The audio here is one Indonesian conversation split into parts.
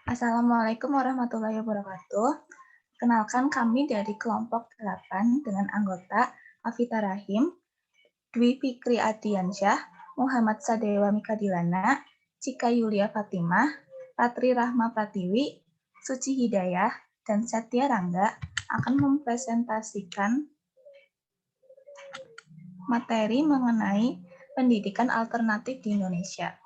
Assalamualaikum warahmatullahi wabarakatuh. Kenalkan kami dari kelompok 8 dengan anggota Afita Rahim, Dwi Fikri Adiansyah, Muhammad Sadewa Mikadilana, Cika Yulia Fatimah, Patri Rahma Pratiwi, Suci Hidayah, dan Satya Rangga akan mempresentasikan materi mengenai pendidikan alternatif di Indonesia.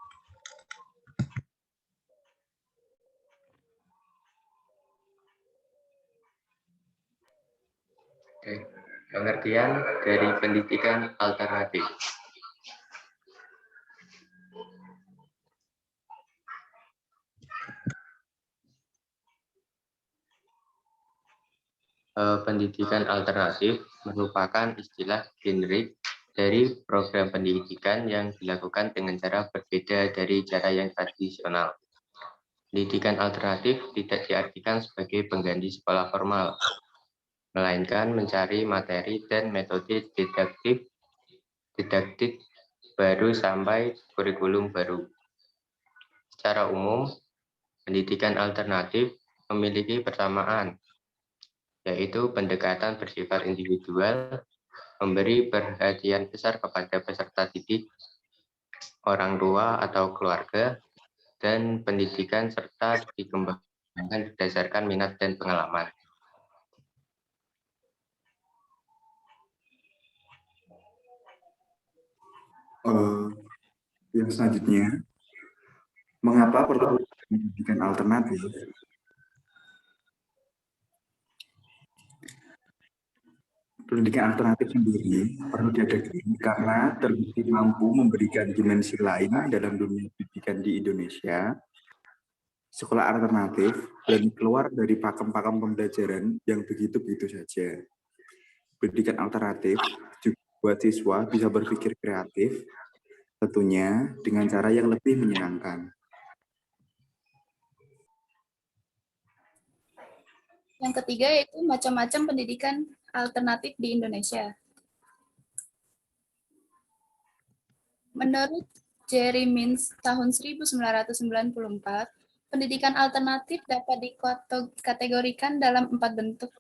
Pengertian dari pendidikan alternatif. Pendidikan alternatif merupakan istilah generik dari program pendidikan yang dilakukan dengan cara berbeda dari cara yang tradisional. Pendidikan alternatif tidak diartikan sebagai pengganti sekolah formal, melainkan mencari materi dan metode didaktik baru sampai kurikulum baru. Secara umum, pendidikan alternatif memiliki persamaan, yaitu pendekatan bersifat individual, memberi perhatian besar kepada peserta didik, orang tua atau keluarga, dan pendidikan serta dikembangkan berdasarkan minat dan pengalaman. Yang selanjutnya, mengapa perlu pendidikan alternatif? Pendidikan alternatif sendiri perlu diadakan karena terbukti mampu memberikan dimensi lain dalam dunia pendidikan di Indonesia. Sekolah alternatif berani keluar dari pakem-pakem pembelajaran yang begitu-begitu saja. Pendidikan alternatif juga buat siswa bisa berpikir kreatif, tentunya dengan cara yang lebih menyenangkan. Yang ketiga yaitu macam-macam pendidikan alternatif di Indonesia. Menurut Jerry Mintz tahun 1994, pendidikan alternatif dapat dikategorikan dalam 4 bentuk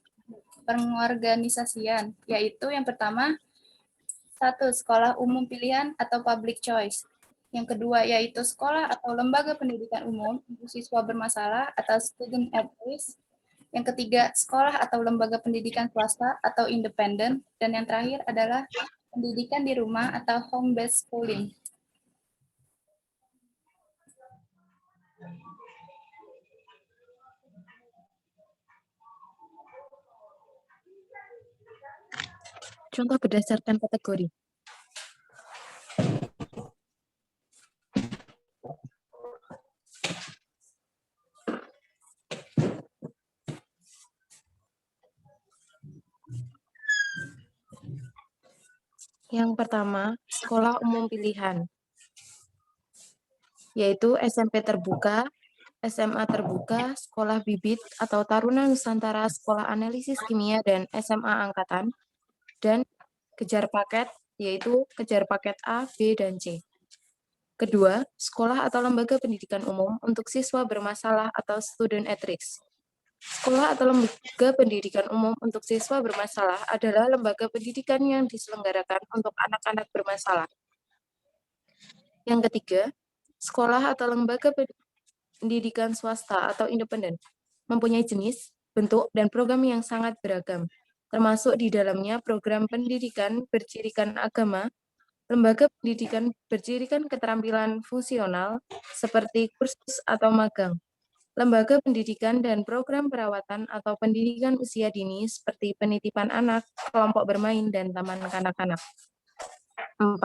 pengorganisasian, yaitu yang pertama, 1. Sekolah umum pilihan atau public choice. Yang kedua yaitu sekolah atau lembaga pendidikan umum untuk siswa bermasalah atau student at risk. Yang ketiga, sekolah atau lembaga pendidikan swasta atau independen. Dan yang terakhir adalah pendidikan di rumah atau home-based schooling. Contoh berdasarkan kategori. Yang pertama, sekolah umum pilihan, yaitu SMP terbuka, SMA terbuka, sekolah bibit atau Taruna Nusantara, sekolah analisis kimia dan SMA angkatan, dan kejar paket, yaitu kejar paket A, B, dan C. Kedua, sekolah atau lembaga pendidikan umum untuk siswa bermasalah atau student at risk. Sekolah atau lembaga pendidikan umum untuk siswa bermasalah adalah lembaga pendidikan yang diselenggarakan untuk anak-anak bermasalah. Yang ketiga, sekolah atau lembaga pendidikan swasta atau independen mempunyai jenis, bentuk, dan program yang sangat beragam, termasuk di dalamnya program pendidikan bercirikan agama, lembaga pendidikan bercirikan keterampilan fungsional seperti kursus atau magang, lembaga pendidikan dan program perawatan atau pendidikan usia dini seperti penitipan anak, kelompok bermain, dan taman kanak-kanak. 4.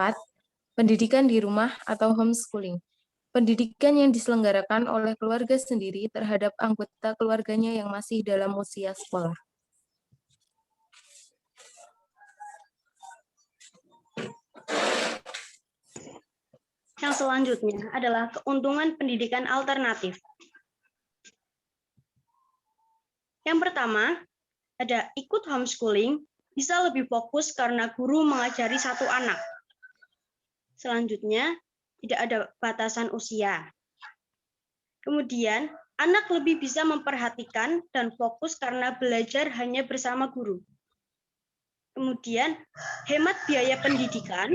Pendidikan di rumah atau homeschooling. Pendidikan yang diselenggarakan oleh keluarga sendiri terhadap anggota keluarganya yang masih dalam usia sekolah. Yang selanjutnya adalah keuntungan pendidikan alternatif. Yang pertama, ada ikut homeschooling, bisa lebih fokus karena guru mengajari satu anak. Selanjutnya, tidak ada batasan usia. Kemudian, Anak lebih bisa memperhatikan dan fokus karena belajar hanya bersama guru. Kemudian, hemat biaya pendidikan,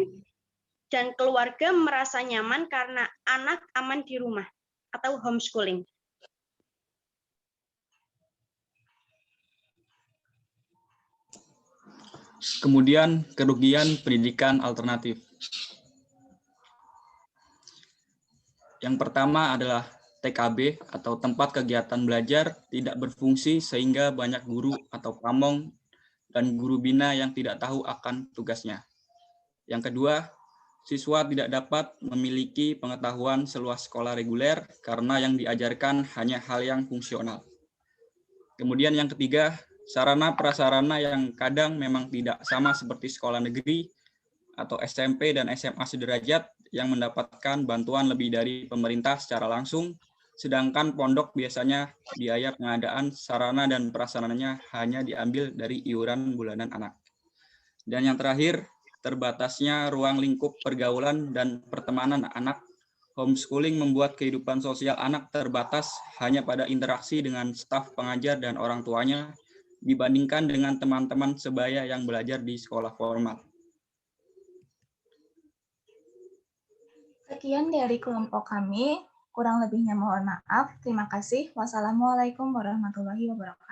dan keluarga merasa nyaman karena anak aman di rumah atau homeschooling. Kemudian, kerugian pendidikan alternatif. Yang pertama adalah TKB atau tempat kegiatan belajar tidak berfungsi sehingga banyak guru atau pamong dan guru bina yang tidak tahu akan tugasnya. Yang kedua, siswa tidak dapat memiliki pengetahuan seluas sekolah reguler karena yang diajarkan hanya hal yang fungsional. Kemudian yang ketiga, sarana prasarana yang kadang memang tidak sama seperti sekolah negeri atau SMP dan SMA sederajat yang mendapatkan bantuan lebih dari pemerintah secara langsung, sedangkan pondok biasanya biaya pengadaan sarana dan prasarananya hanya diambil dari iuran bulanan anak. Dan yang terakhir, terbatasnya ruang lingkup pergaulan dan pertemanan anak. Homeschooling membuat kehidupan sosial anak terbatas hanya pada interaksi dengan staf pengajar dan orang tuanya dibandingkan dengan teman-teman sebaya yang belajar di sekolah formal. Sekian dari kelompok kami, kurang lebihnya mohon maaf. Terima kasih. Wassalamualaikum warahmatullahi wabarakatuh.